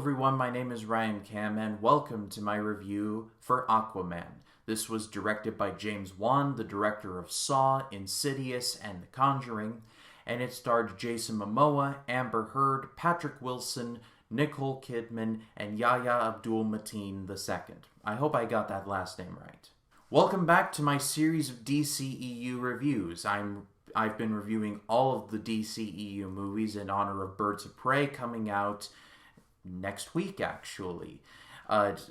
everyone, my name is Ryan Cam and welcome to my review for Aquaman. This was directed by James Wan, the director of Saw, Insidious, and The Conjuring, and it starred Jason Momoa, Amber Heard, Patrick Wilson, Nicole Kidman, and Yahya Abdul-Mateen II. I hope I got that last name right. Welcome back to my series of DCEU reviews. I've been reviewing all of the DCEU movies in honor of Birds of Prey coming out next week, actually.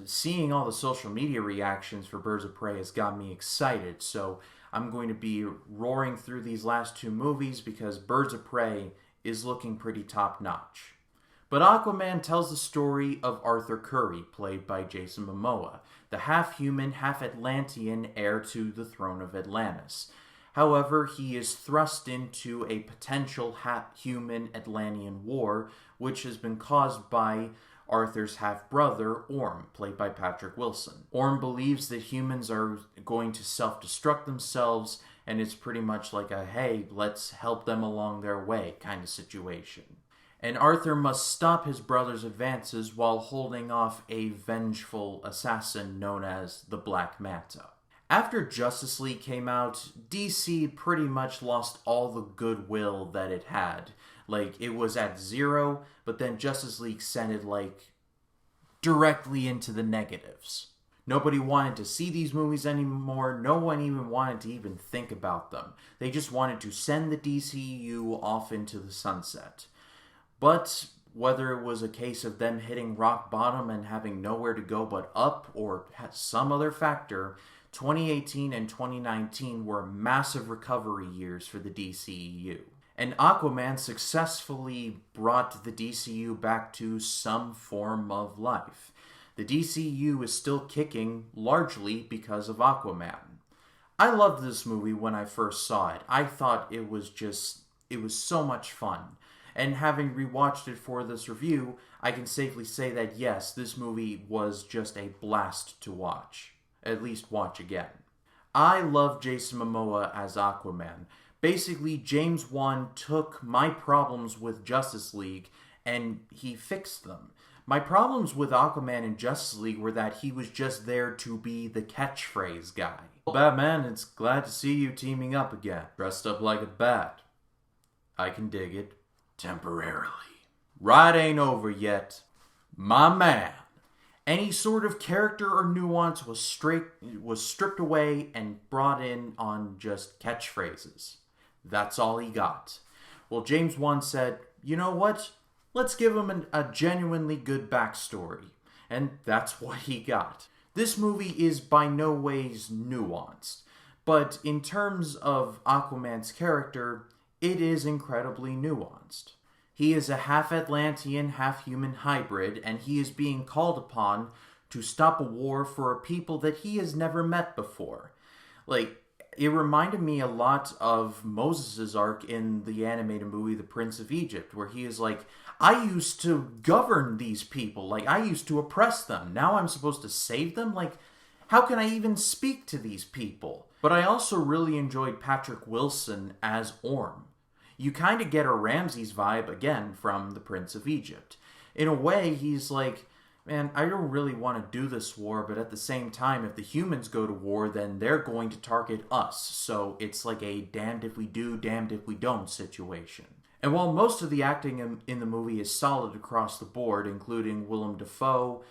Seeing all the social media reactions for Birds of Prey has got me excited, so I'm going to be roaring through these last two movies because Birds of Prey is looking pretty top-notch. But Aquaman tells the story of Arthur Curry, played by Jason Momoa, the half-human, half-Atlantean heir to the throne of Atlantis. However, he is thrust into a potential half-human Atlantean war, which has been caused by Arthur's half-brother, Orm, played by Patrick Wilson. Orm believes that humans are going to self-destruct themselves, and it's pretty much like a, hey, let's help them along their way kind of situation. And Arthur must stop his brother's advances while holding off a vengeful assassin known as the Black Manta. After Justice League came out, DC pretty much lost all the goodwill that it had. Like, it was at zero, but then Justice League sent it, directly into the negatives. Nobody wanted to see these movies anymore. No one even wanted to even think about them. They just wanted to send the DCEU off into the sunset. But whether it was a case of them hitting rock bottom and having nowhere to go but up, or some other factor, 2018 and 2019 were massive recovery years for the DCEU. And Aquaman successfully brought the DCEU back to some form of life. The DCEU is still kicking, largely because of Aquaman. I loved this movie when I first saw it. I thought it was so much fun. And having rewatched it for this review, I can safely say that yes, this movie was just a blast to watch. At least watch again. I love Jason Momoa as Aquaman. Basically, James Wan took my problems with Justice League and he fixed them. My problems with Aquaman in Justice League were that he was just there to be the catchphrase guy. Batman, it's glad to see you teaming up again. Dressed up like a bat. I can dig it. Temporarily. Ride ain't over yet. My man. Any sort of character or nuance was stripped away and brought in on just catchphrases. That's all he got. Well, James Wan said, you know what? Let's give him a genuinely good backstory. And that's what he got. This movie is by no ways nuanced. But in terms of Aquaman's character, it is incredibly nuanced. He is a half-Atlantean, half-human hybrid, and he is being called upon to stop a war for a people that he has never met before. It reminded me a lot of Moses' arc in the animated movie The Prince of Egypt, where he is like, I used to govern these people, I used to oppress them, now I'm supposed to save them? How can I even speak to these people? But I also really enjoyed Patrick Wilson as Orm. You kind of get a Ramses vibe, again, from The Prince of Egypt. In a way, he's like, man, I don't really want to do this war, but at the same time, if the humans go to war, then they're going to target us. So it's like a damned if we do, damned if we don't situation. And while most of the acting in the movie is solid across the board, including Willem Dafoe,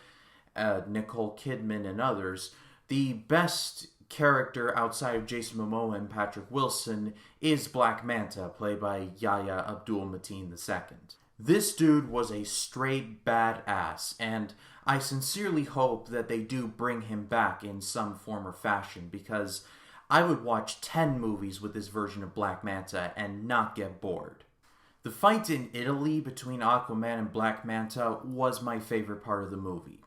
Nicole Kidman, and others, the best character outside of Jason Momoa and Patrick Wilson is Black Manta, played by Yahya Abdul-Mateen II. This dude was a straight badass, and I sincerely hope that they do bring him back in some form or fashion, because I would watch 10 movies with this version of Black Manta and not get bored. The fight in Italy between Aquaman and Black Manta was my favorite part of the movie,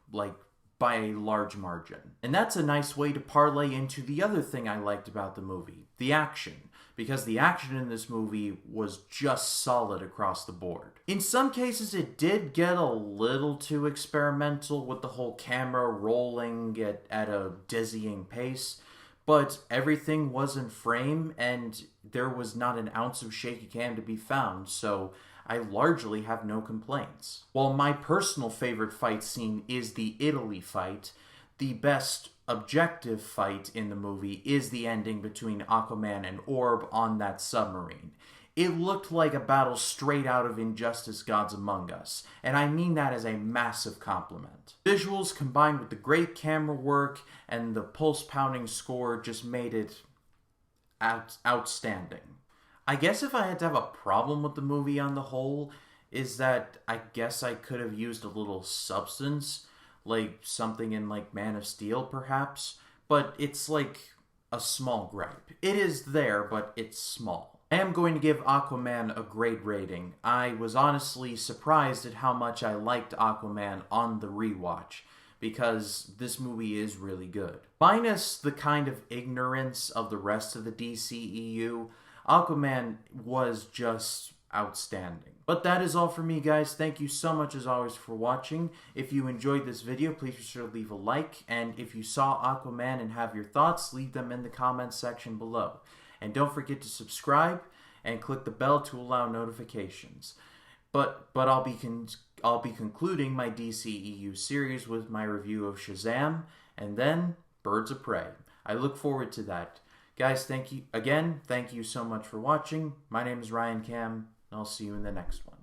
by a large margin. And that's a nice way to parlay into the other thing I liked about the movie, the action, because the action in this movie was just solid across the board. In some cases, it did get a little too experimental with the whole camera rolling at a dizzying pace, but everything was in frame and there was not an ounce of shaky cam to be found, so I largely have no complaints. While my personal favorite fight scene is the Italy fight, the best objective fight in the movie is the ending between Aquaman and Orb on that submarine. It looked like a battle straight out of Injustice Gods Among Us, and I mean that as a massive compliment. Visuals combined with the great camera work and the pulse-pounding score just made it outstanding. I guess if I had to have a problem with the movie on the whole, is that I guess I could have used a little substance, like something in like Man of Steel perhaps, but it's like a small gripe. It is there, but it's small. I am going to give Aquaman a grade rating. I was honestly surprised at how much I liked Aquaman on the rewatch, because this movie is really good. Minus the kind of ignorance of the rest of the DCEU, Aquaman was just outstanding. But that is all for me, guys. Thank you so much as always for watching. If you enjoyed this video, please be sure to leave a like, and if you saw Aquaman and have your thoughts, leave them in the comments section below. And don't forget to subscribe and click the bell to allow notifications. But I'll be concluding my DCEU series with my review of Shazam and then Birds of Prey. I look forward to that. Guys, thank you again. Thank you so much for watching. My name is Ryan Cam, and I'll see you in the next one.